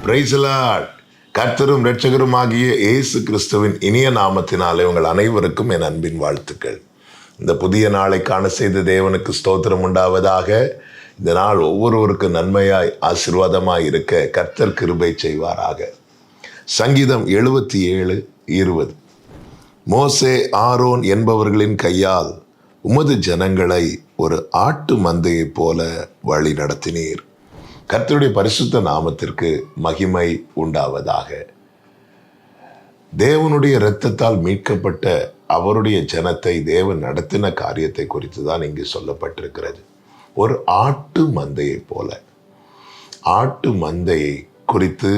Praise the Lord. கர்த்தரும் இரட்சகருமாகிய இயேசு கிறிஸ்துவின் இனிய நாமத்தினாலே உங்கள் அனைவருக்கும் என் அன்பின் வாழ்த்துக்கள். இந்த புதிய நாளை காண செய்த தேவனுக்கு ஸ்தோத்திரம் உண்டாவதாக. இந்த நாள் ஒவ்வொருவருக்கு நன்மையாய் ஆசீர்வாதமாய் இருக்க கர்த்தர் கிருபை செய்வாராக. சங்கீதம் 77:20. மோசே ஆரோன் என்பவர்களின் கையால் உமது ஜனங்களை ஒரு ஆட்டு மந்தையைப் போல வழி நடத்தினீர். கர்த்தருடைய பரிசுத்த நாமத்திற்கு மகிமை உண்டாவதாக. தேவனுடைய இரத்தத்தால் மீட்கப்பட்ட அவருடைய ஜனத்தை தேவன் நடத்தின காரியத்தை குறித்து தான் இங்கு சொல்லப்பட்டிருக்கிறது. ஒரு ஆட்டு மந்தையை போல. ஆட்டு மந்தையை குறித்து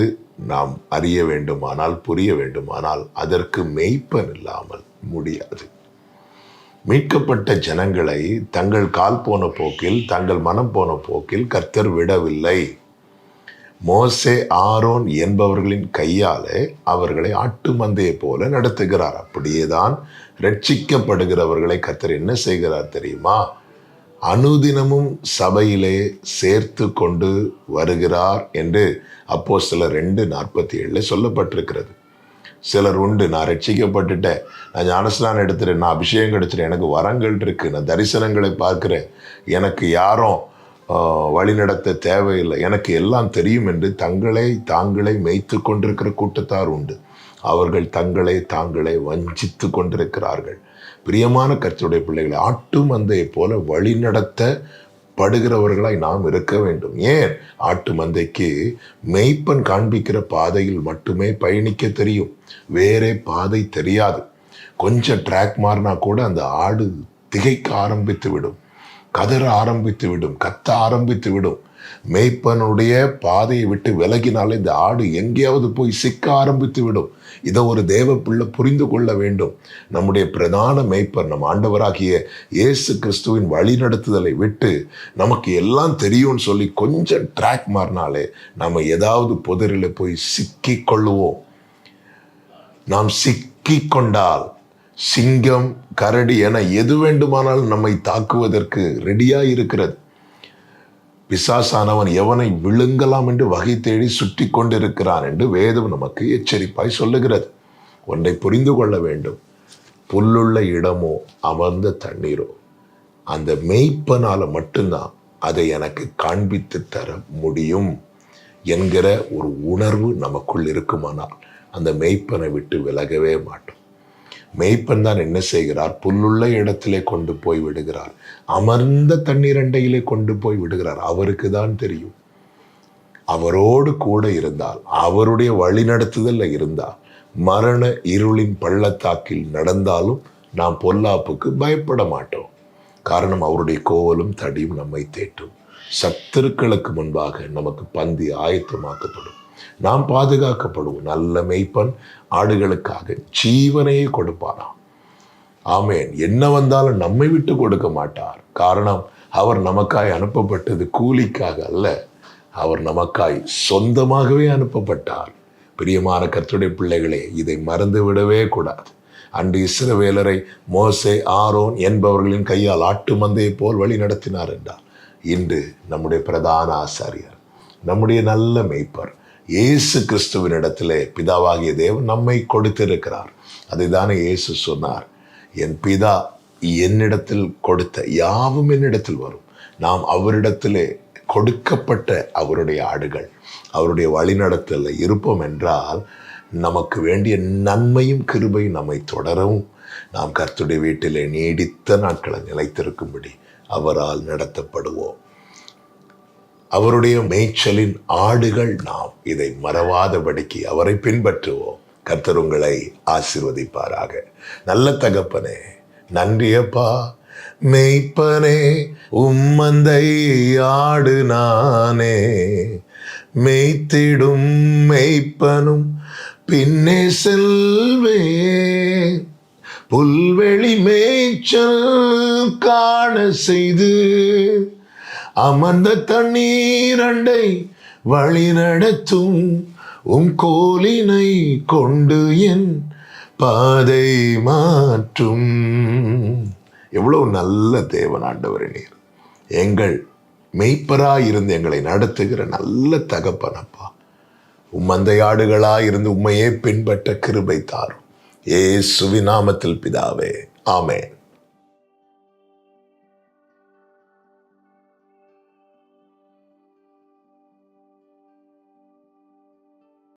நாம் அறிய வேண்டுமானால், புரிய வேண்டுமானால் அதற்கு மேய்ப்பன் இல்லாமல் முடியாது. மீட்கப்பட்ட ஜனங்களை தங்கள் கால் போன போக்கில், தங்கள் மனம் போன போக்கில் கர்த்தர் விடவில்லை. மோசே ஆரோன் என்பவர்களின் கையாலே அவர்களை ஆட்டு மந்தையை போல நடத்துகிறார். அப்படியேதான் ரட்சிக்கப்படுகிறவர்களை கர்த்தர் என்ன செய்கிறார் தெரியுமா? அனுதினமும் சபையிலே சேர்த்து கொண்டு வருகிறார் என்று அப்போஸ்தலர் 2:47 சொல்லப்பட்டிருக்கிறது. சிலர் உண்டு, நான் ரட்சிக்கப்பட்டுட்டேன், நான் ஞானஸ்நானம் எடுத்துட்டேன், நான் அபிஷேகம் எடுத்துட்டேன், எனக்கு வரங்கள் இருக்கு, நான் தரிசனங்களை பார்க்கிறேன், எனக்கு யாரும் வழிநடத்த தேவையில்லை, எனக்கு எல்லாம் தெரியும் என்று தாங்களே மேய்த்து கொண்டிருக்கிற கூட்டத்தார் உண்டு. அவர்கள் தாங்களே வஞ்சித்து கொண்டிருக்கிறார்கள். பிரியமான கர்த்தருடைய பிள்ளைகளை ஆட்டு மந்தையை போல வழிநடத்த படுகிறவர்களாய் நாம் இருக்க வேண்டும். ஏன்? ஆட்டு மந்தைக்கு மேய்ப்பன் காண்பிக்கிற பாதையில் மட்டுமே பயணிக்க தெரியும், வேறே பாதை தெரியாது. கொஞ்சம் ட்ராக் மாறினா கூட அந்த ஆடு திகைக்க ஆரம்பித்து விடும், கதற ஆரம்பித்து விடும், கத்த ஆரம்பித்து விடும். மேய்ப்பனுடைய பாதையை விட்டு விலகினாலே இந்த ஆடு எங்கேயாவது போய் சிக்க ஆரம்பித்து விடும். இதை ஒரு தேவ பிள்ளை புரிந்து கொள்ள வேண்டும். நம்முடைய பிரதான மேய்ப்பர் நம் ஆண்டவராகிய இயேசு கிறிஸ்துவின் வழிநடத்துதலை விட்டு நமக்கு எல்லாம் தெரியும்னு சொல்லி கொஞ்சம் ட்ராக் மாறினாலே நம்ம ஏதாவது புதரில் போய் சிக்கி கொள்ளுவோம். நாம் சிக்கி கொண்டால் சிங்கம், கரடி என எது வேண்டுமானாலும் நம்மை தாக்குவதற்கு ரெடியாக இருக்கிறது. பிசாசானவன் எவனை விழுங்கலாம் என்று வகை தேடி சுற்றி கொண்டிருக்கிறான் என்று வேதம் நமக்கு எச்சரிப்பாய் சொல்லுகிறது. ஒன்றை புரிந்து கொள்ள வேண்டும். புல்லுள்ள இடமோ அமர்ந்த தண்ணீரோ அந்த மேய்ப்பனால மட்டும்தான் அதை எனக்கு காண்பித்து தர முடியும் என்கிற ஒரு உணர்வு நமக்குள் இருக்குமானால் அந்த மேய்ப்பனை விட்டு விலகவே மாட்டோம். மேய்ப்பன் தான் என்ன செய்கிறார்? புல்லுள்ள இடத்திலே கொண்டு போய் விடுகிறார், அமர்ந்த தண்ணீர் அண்டையிலே கொண்டு போய் விடுகிறார். அவருக்கு தான் தெரியும். அவரோடு கூட இருந்தால், அவருடைய வழிநடத்துதல்ல இருந்தால், மரண இருளின் பள்ளத்தாக்கில் நடந்தாலும் நாம் பொல்லாப்புக்கு பயப்பட மாட்டோம். காரணம், அவருடைய கோவலும் தடியும் நம்மை தேற்றும். சத்துருக்களுக்கு முன்பாக நமக்கு பந்தி ஆயத்தமாக்கப்படும், நாம் பாதுகாக்கப்படுவோம். நல்ல மேய்ப்பன் ஆடுகளுக்காக ஜீவனையே கொடுப்பாராம். ஆமேன். என்ன வந்தாலும் நம்மை விட்டு கொடுக்க மாட்டார். காரணம், அவர் நமக்காய் அனுப்பப்பட்டது கூலிக்காக அல்ல, அவர் நமக்காய் சொந்தமாகவே அனுப்பப்பட்டார். பிரியமான கர்த்தருடைய பிள்ளைகளே, இதை மறந்து விடவே கூடாது. அன்று இஸ்ரவேலரை மோசே ஆரோன் என்பவர்களின் கையால் ஆட்டு மந்தையை போல் வழி நடத்தினார் என்றார். இன்று நம்முடைய பிரதான ஆசாரியர், நம்முடைய நல்ல மேய்ப்பர் இயேசு கிறிஸ்துவின் இடத்திலே பிதாவாகிய தேவன் நம்மை கொடுத்திருக்கிறார். அதை தானே இயேசு சொன்னார், என் பிதா என்னிடத்தில் கொடுத்த யாவும் என்னிடத்தில் வரும். நாம் அவரிடத்திலே கொடுக்கப்பட்ட அவருடைய ஆடுகள், அவருடைய வழிநடத்தலில் இருப்போம் என்றால் நமக்கு வேண்டிய நன்மையும் கிருபையும் நம்மை தொடரவும், நாம் கர்த்தருடைய வீட்டிலே நீடித்த நாட்களை நிலைத்திருக்கும்படி அவரால் நடத்தப்படுவோம். அவருடைய மேய்ச்சலின் ஆடுகள் நாம். இதை மறவாதபடிக்கு அவரை பின்பற்றுவோம். கர்த்தர் உங்களை ஆசீர்வதிப்பாராக. நல்ல தகப்பனே, நன்றியப்பா. மேய்ப்பனே, உம்மந்தை ஆடு நானே, மேய்த்திடும் மேய்ப்பனும் பின்னே செல்வே, புல்வெளி மேய்ச்சல் காண செய்து அமர்ந்த தண்ணீர் அண்டை வழி நடத்தும் கோலினை கொண்டு என் பாதை மாற்றும். எவ்வளவு நல்ல தேவன் ஆண்டவரே நீர். எங்கள் மெய்ப்பராயிருந்து எங்களை நடத்துகிற நல்ல தகப்பனப்பா. மந்தையாடுகளாய் இருந்து உம்மையே பின்பற்ற கிருபை தாரும். இயேசுவின் நாமத்தில் பிதாவே, ஆமென்.